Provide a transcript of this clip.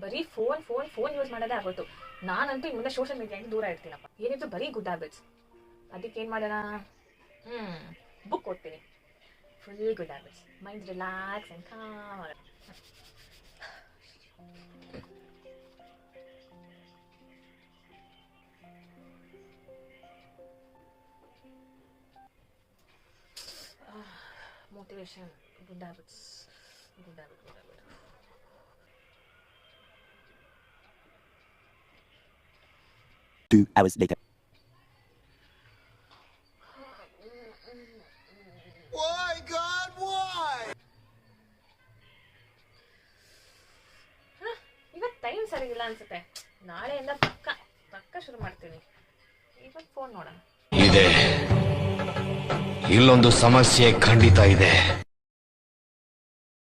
ಬರೀ phone phone phone use ಮಾಡೋದೇ ಆಗೋಯ್ತು. ನಾನಂತೂ ಇನ್ನು ಸೋಷಿಯಲ್ ಮೀಡಿಯಾದಿಂದ ದೂರ ಇರ್ತೀನಪ್ಪ. ಏನಿದ್ರು ಬರೀ ಗುಡ್ ಹ್ಯಾಬಿಟ್ಸ್. ಅದಕ್ಕೆ ಏನು ಮಾಡೋಣ, ಬುಕ್ ಓದ್ತೀನಿ. Full good habits. Mind relax and com ಆಗುತ್ತೆ. Motivation, good habits, good habit, good habit. 2 hours later. Why, God, why? ಇವತ್ತು ಟೈಮ್ ಸರಿಯಿಲ್ಲ ಅನ್ಸುತ್ತೆ. ನಾಳೆಯಿಂದ ಪಕ್ಕ ಶುರು ಮಾಡ್ತೀನಿ. ಇವತ್ತು ಫೋನ್ ನೋಡೋಣ. ಇದೆ, ಇಲ್ಲೊಂದು ಸಮಸ್ಯೆ ಖಂಡಿತ ಇದೆ.